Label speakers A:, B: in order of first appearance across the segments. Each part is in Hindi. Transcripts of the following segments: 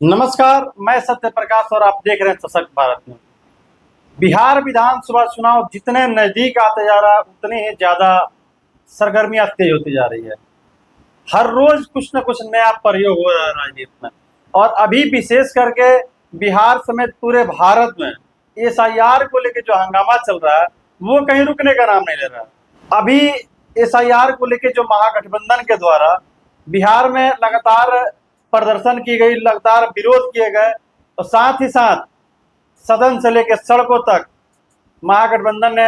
A: नमस्कार, मैं सत्य प्रकाश और आप देख रहे हैं सशक्त भारत में। बिहार विधानसभा चुनाव जितने नजदीक आते जा रहा है उतनी ही ज्यादा सरगर्मियां तेज होती जा रही है। हर रोज कुछ न कुछ नया प्रयोग हो रहा है राजनीति में। और अभी विशेष करके बिहार समेत पूरे भारत में एसआईआर को लेकर जो हंगामा चल रहा है वो कहीं रुकने का नाम नहीं ले रहा। अभी एसआईआर को लेकर जो महागठबंधन के द्वारा बिहार में लगातार प्रदर्शन की गई, लगातार विरोध किए गए और साथ ही साथ सदन से लेकर सड़कों तक महागठबंधन ने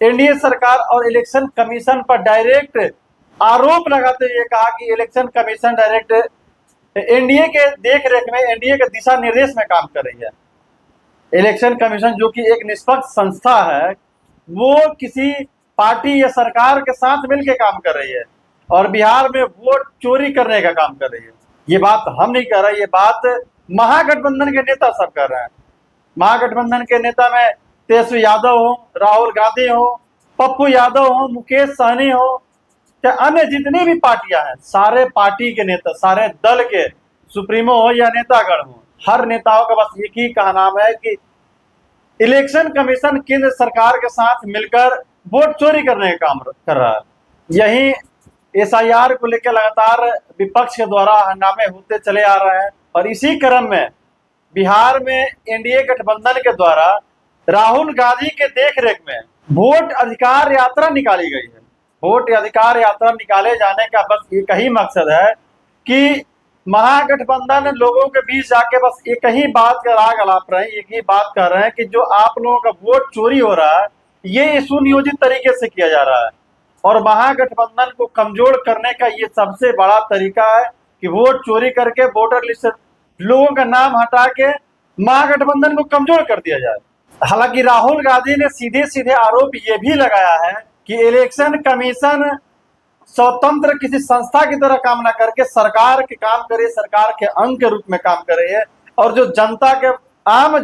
A: एनडीए सरकार और इलेक्शन कमीशन पर डायरेक्ट आरोप लगाते हुए कहा कि इलेक्शन कमीशन डायरेक्ट एनडीए के देख रेख में, एनडीए के दिशा निर्देश में काम कर रही है। इलेक्शन कमीशन जो कि एक निष्पक्ष संस्था है, वो किसी पार्टी या सरकार के साथ मिलकर काम कर रही है और बिहार में वोट चोरी करने का काम कर रही है। ये बात हम नहीं कर रहे, ये बात महागठबंधन के नेता सब कर रहे हैं। महागठबंधन के नेता में तेजस्वी यादव हो, राहुल गांधी हो, पप्पू यादव हो, मुकेश सहनी हो, या अन्य जितनी भी पार्टियां हैं, सारे पार्टी के नेता, सारे दल के सुप्रीमो हो या नेतागण हो, हर नेताओं का बस एक ही कहनाम है कि इलेक्शन कमीशन केंद्र सरकार के साथ मिलकर वोट चोरी करने का काम कर रहा है। यही एसआईआर को लेकर लगातार विपक्ष के द्वारा हंगामे होते चले आ रहे हैं और इसी क्रम में बिहार में एनडीए गठबंधन के द्वारा राहुल गांधी के देखरेख में वोट अधिकार यात्रा निकाली गई है। वोट अधिकार यात्रा निकाले जाने का बस एक ही मकसद है कि महागठबंधन लोगों के बीच जाके बस एक ही बात का राग अलाप रहे हैं, एक ही बात कर रहे हैं कि जो आप लोगों का वोट चोरी हो रहा है ये सुनियोजित तरीके से किया जा रहा है और महागठबंधन को कमजोर करने का ये सबसे बड़ा तरीका है कि वोट चोरी करके वोटर लिस्ट से लोगों का नाम हटा के महागठबंधन को कमजोर कर दिया जाए। हालांकि राहुल गांधी ने सीधे सीधे आरोप ये भी लगाया है कि इलेक्शन कमीशन स्वतंत्र किसी संस्था की तरह काम न करके सरकार के काम करे, सरकार के अंग के रूप में काम कर रही है और जो जनता के आम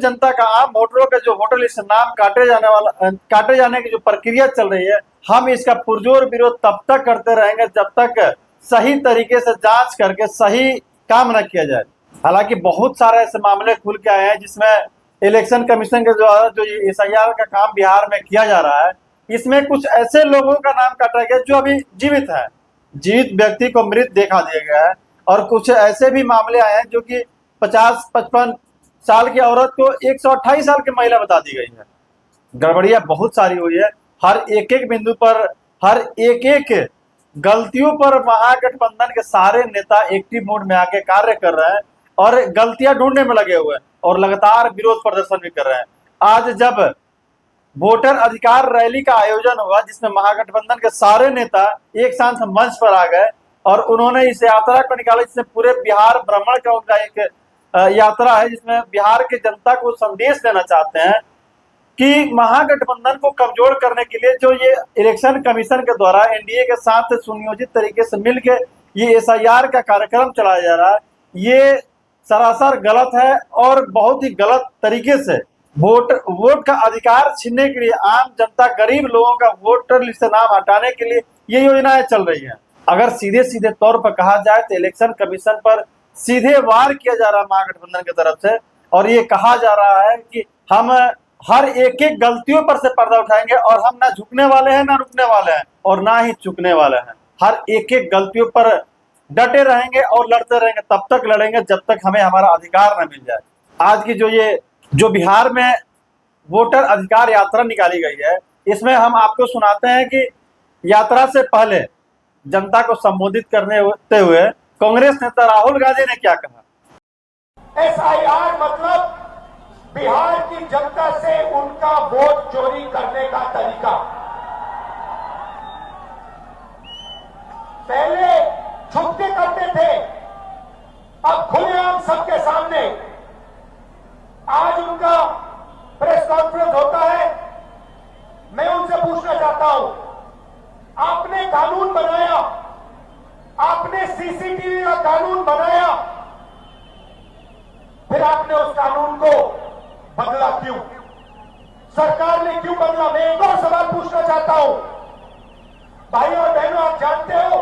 A: वोटरों के जो वोटर लिस्ट नाम काटे जाने की जो प्रक्रिया चल रही है, हम इसका पुरजोर विरोध तब तक करते रहेंगे जब तक सही तरीके से जांच करके सही काम न किया जाए। हालांकि बहुत सारे ऐसे मामले खुल के आए हैं जिसमें इलेक्शन कमीशन के द्वारा जो एसआईआर का काम बिहार में किया जा रहा है, इसमें कुछ ऐसे लोगों का नाम काटा गया जो अभी जीवित है, जीवित व्यक्ति को मृत देखा दिया गया है और कुछ ऐसे भी मामले आए हैं जो कि 50-55 साल की औरत को 128 साल की महिला बता दी गई है। गड़बड़ियां बहुत सारी हुई है, हर एक बिंदु पर, हर एक गलतियों पर महागठबंधन के सारे नेता एक्टिव मोड में आके कार्य कर रहे हैं और गलतियां ढूंढने में लगे हुए हैं और लगातार विरोध प्रदर्शन भी कर रहे हैं। आज जब वोटर अधिकार रैली का आयोजन हुआ जिसमें महागठबंधन के सारे नेता एक साथ मंच पर आ गए और उन्होंने इस यात्रा को निकाला जिसमें पूरे बिहार भ्रमण का उनका एक यात्रा है जिसमें बिहार की जनता को संदेश देना चाहते हैं कि महागठबंधन को कमजोर करने के लिए जो ये इलेक्शन कमीशन के द्वारा एनडीए के साथ सुनियोजित तरीके से मिलकर ये एसआईआर का कार्यक्रम चलाया जा रहा है, ये सरासर गलत है और बहुत ही गलत तरीके से वोट का अधिकार छीनने के लिए, आम जनता गरीब लोगों का वोटर लिस्ट से नाम हटाने के लिए ये योजनाएं चल रही हैं। अगर सीधे सीधे तौर पर कहा जाए तो इलेक्शन कमीशन पर सीधे वार किया जा रहा है महागठबंधन की तरफ से और ये कहा जा रहा है कि हम हर एक गलतियों पर से पर्दा उठाएंगे और हम ना झुकने वाले हैं, ना रुकने वाले हैं और ना ही चुकने वाले हैं। हर एक गलतियों पर डटे रहेंगे और लड़ते रहेंगे, तब तक लड़ेंगे जब तक हमें हमारा अधिकार न मिल जाए। आज की जो बिहार में वोटर अधिकार यात्रा निकाली गई है, इसमें हम आपको सुनाते हैं कि यात्रा से पहले जनता को संबोधित करने हुए कांग्रेस नेता राहुल गांधी ने क्या कहा।
B: एसआईआर मतलब बिहार की जनता से उनका वोट चोरी करने का तरीका। पहले छुप के करते थे, अब खुलेआम सबके सामने। आज उनका प्रेस कॉन्फ्रेंस होता है, मैं उनसे पूछना चाहता हूं, आपने कानून बनाया, आपने सीसीटीवी का कानून बनाया, फिर आपने उस कानून को बदला क्यों? सरकार ने क्यों बदला? मैं एक और सवाल पूछना चाहता हूं, भाई और बहनों, आप जानते हो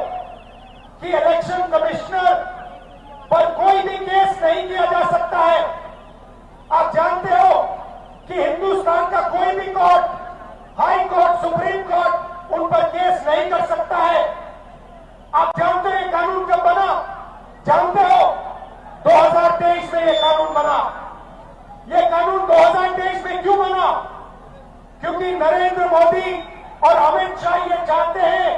B: कि इलेक्शन कमिश्नर पर कोई भी केस नहीं किया जा सकता है। आप जानते हो कि हिंदुस्तान का कोई भी court, high court, supreme court उन पर केस नहीं कर सकता है। आप जानते हैं कानून कब बना? जानते हो 2023 में यह कानून बना। यह कानून 2023 में क्यों बना? क्योंकि नरेंद्र मोदी और अमित शाह ये चाहते हैं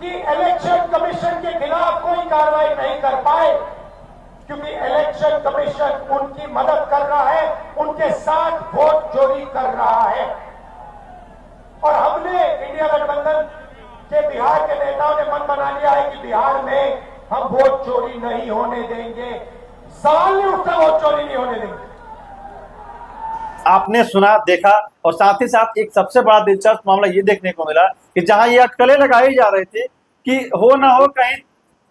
B: कि इलेक्शन कमीशन के खिलाफ कोई कार्रवाई नहीं कर पाए, क्योंकि इलेक्शन कमीशन उनकी मदद कर रहा है, उनके साथ वोट चोरी कर रहा है। और हमने इंडिया गठबंधन के बिहार के नेताओं ने मन बना लिया है कि बिहार में हम वोट चोरी नहीं होने देंगे। सवाल नहीं उठता, वोट चोरी नहीं होने देंगे।
A: आपने सुना, देखा, और साथ ही साथ एक सबसे बड़ा दिलचस्प मामला ये देखने को मिला कि जहां ये अटकलें लगाई जा रही थी कि हो ना हो कहीं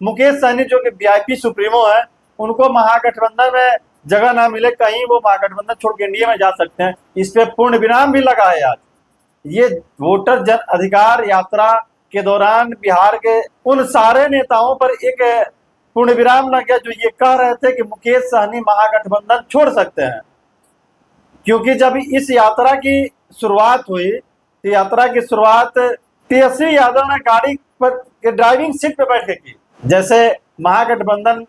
A: मुकेश सहनी जो कि वीआईपी सुप्रीमो है, उनको महागठबंधन में जगह ना मिले, कहीं वो महागठबंधन छोड़ के एनडीए में जा सकते हैं, इस पे पूर्ण विराम भी लगा है। आज ये वोटर जन अधिकार यात्रा के दौरान बिहार के उन सारे नेताओं पर एक पूर्ण विराम लग गया जो ये कह रहे थे कि मुकेश सहनी महागठबंधन छोड़ सकते हैं। क्योंकि जब इस यात्रा की शुरुआत हुई तो यात्रा की शुरुआत तेजस्वी यादव ने गाड़ी पर ड्राइविंग सीट पर बैठ के की। जैसे महागठबंधन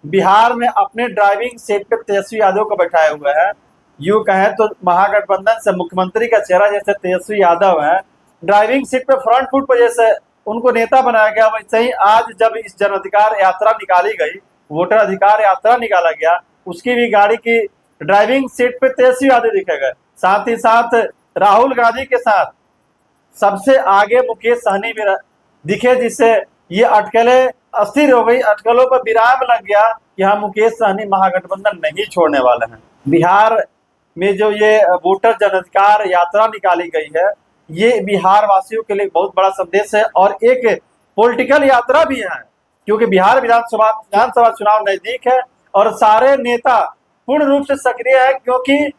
A: बिहार में अपने ड्राइविंग सीट पर तेजस्वी यादव को बैठाए हुए है, यूं कहें तो महागठबंधन से मुख्यमंत्री का चेहरा जैसे तेजस्वी यादव है, ड्राइविंग सीट पे फ्रंट फुट पर जैसे उनको नेता बनाया गया, वैसे ही आज जब इस जन अधिकार यात्रा निकाली गई, वोटर अधिकार यात्रा निकाला गया, उसकी भी गाड़ी की ड्राइविंग सीट पे तेजस्वी यादव दिखे गए। साथ ही साथ राहुल गांधी के साथ सबसे आगे मुकेश सहनी भी दिखे, जिससे ये अटकलें अस्थिर हो गई, अटकलों पर विराम लग गया कि हाँ मुकेश सहनी महागठबंधन नहीं छोड़ने वाले हैं। बिहार में जो ये वोटर जन अधिकार यात्रा निकाली गई है, ये बिहार वासियों के लिए बहुत बड़ा संदेश है और एक पॉलिटिकल यात्रा भी है, क्योंकि बिहार विधानसभा चुनाव नजदीक है और सारे नेता पूर्ण रूप से सक्रिय है, क्योंकि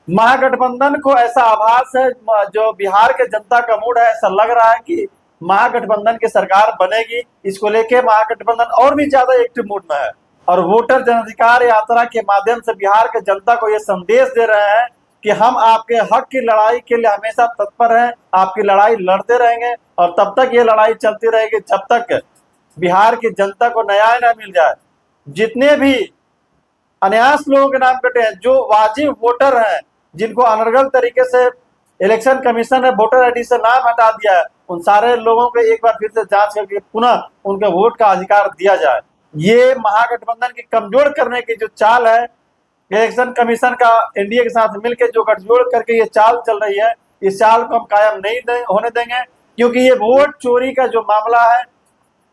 A: महागठबंधन को ऐसा आभास है, जो बिहार के जनता का मूड है, ऐसा लग रहा है कि महागठबंधन की सरकार बनेगी। इसको लेके महागठबंधन और भी ज्यादा एक्टिव मूड में है और वोटर जन अधिकार यात्रा के माध्यम से बिहार के जनता को ये संदेश दे रहे हैं कि हम आपके हक की लड़ाई के लिए हमेशा तत्पर हैं, आपकी लड़ाई लड़ते रहेंगे और तब तक ये लड़ाई चलती रहेगी जब तक बिहार की जनता को न्याय न मिल जाए। जितने भी अनायास लोगों के नाम कटे हैं, जो वाजिब वोटर हैं, जिनको अनर्गल तरीके से इलेक्शन कमीशन ने वोटर आईडी से नाम हटा दिया है, उन सारे लोगों को एक बार फिर से जांच करके पुनः उनके वोट का अधिकार दिया जाए। ये महागठबंधन की कमजोर करने की जो चाल है, इलेक्शन कमीशन का एनडीए के साथ मिलकर जो गठजोड़ करके ये चाल चल रही है, इस चाल को हम कायम नहीं होने देंगे, क्योंकि ये वोट चोरी का जो मामला है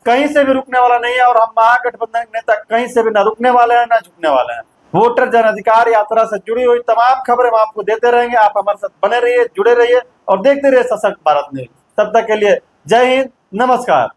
A: कहीं से भी रुकने वाला नहीं है और हम महागठबंधन नेता कहीं से भी न रुकने वाले हैं न झुकने वाले हैं। वोटर जन अधिकार यात्रा से जुड़ी हुई तमाम खबरें हम आपको देते रहेंगे। आप हमारे साथ बने रहिए, जुड़े रहिए और देखते रहिए सशक्त भारत न्यूज। तब तक के लिए जय हिंद, नमस्कार।